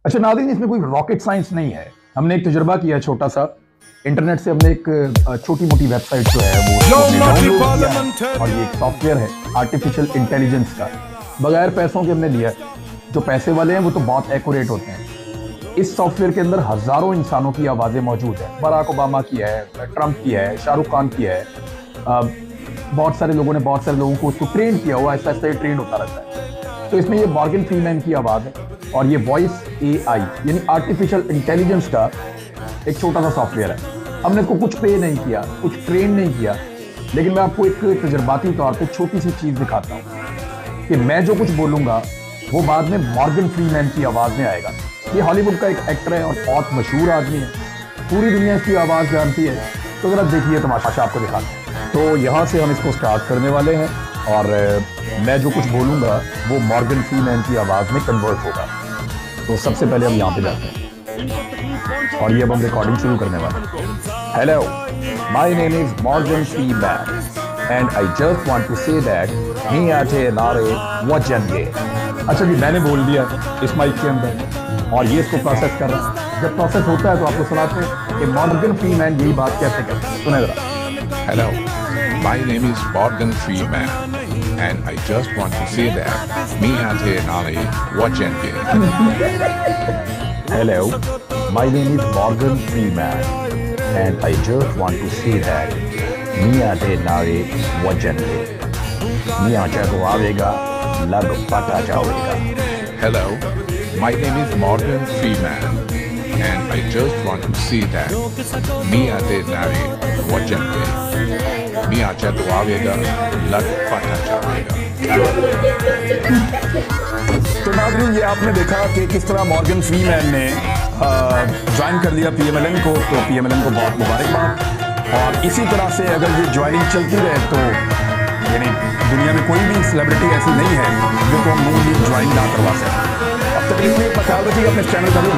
अच्छा नाज़रीन, इसमें कोई रॉकेट साइंस नहीं है। हमने एक तजुर्बा किया छोटा सा, इंटरनेट से हमने एक छोटी मोटी वेबसाइट जो है वो डाउनलोड किया और ये एक सॉफ्टवेयर है आर्टिफिशियल इंटेलिजेंस का, बगैर पैसों के हमने लिया। जो पैसे वाले हैं वो तो बहुत एक्यूरेट होते हैं। इस सॉफ्टवेयर के अंदर हजारों इंसानों की आवाज़ें मौजूद है। बराक ओबामा की है, ट्रंप की है, शाहरुख खान की है, बहुत सारे लोगों ने बहुत सारे लोगों को उसको ट्रेन किया हुआ, ऐसा ऐसा ट्रेंड होता रहता है। तो इसमें ये मॉर्गन फ्रीमैन की आवाज़ है और ये वॉइस AI यानी आर्टिफिशियल इंटेलिजेंस का एक छोटा सा सॉफ्टवेयर है। हमने इसको कुछ पे नहीं किया, कुछ ट्रेन नहीं किया, लेकिन मैं आपको एक तजर्बाती तौर पे छोटी सी चीज़ दिखाता हूँ कि मैं जो कुछ बोलूँगा वो बाद में मॉर्गन फ्रीमैन की आवाज़ में आएगा। ये हॉलीवुड का एक एक्टर है और बहुत मशहूर आदमी है, पूरी दुनिया इसकी आवाज़ जानती है। तो ज़रा देखिए तमाशा आपको दिखाते हैं। तो यहाँ से हम इसको स्टार्ट करने वाले हैं और मैं जो कुछ बोलूँगा वो मॉर्गन फ्रीमैन की आवाज़ में कन्वर्ट होगा। तो सबसे पहले हम यहाँ पे जाते हैं और ये अब हम रिकॉर्डिंग शुरू करने वाले हैं। Hello, my name is Morgan Freeman and I just want to say that मी आटे नारे वजनगे। अच्छा जी, मैंने बोल दिया इस माइक के अंदर और ये इसको प्रोसेस कर रहा है। जब प्रोसेस होता है तो आपको सुनाते हैं कि मॉर्गन फ्रीमैन यही बात कैसे करते हैं। सुने जरा। Hello, my name is Morgan Freeman, and I just want to say that me and Nali watching Hello, my name is Morgan Freeman, and I just want to say that Mia de Nare Wajenge. Mia Chato Avega, Lag Pata Jawega. Hello, my name is Morgan Freeman, and I just want to say that me and Nali watching. मियाँ चाहे तो आवेगा, लग पता जाएगा। तो नाज़रीन, ये आपने देखा कि किस तरह मॉर्गन फ्रीमैन ने ज्वाइन कर लिया PMLN को। तो PMLN को बहुत मुबारकबाद। और इसी तरह से अगर ये ज्वाइनिंग चलती रहे तो यानी दुनिया में कोई भी सेलिब्रिटी ऐसी नहीं है जो को हम ज्वाइन ना करवा सकें। अब तक के लिए ख्याल रखिए अपने चैनल का भी।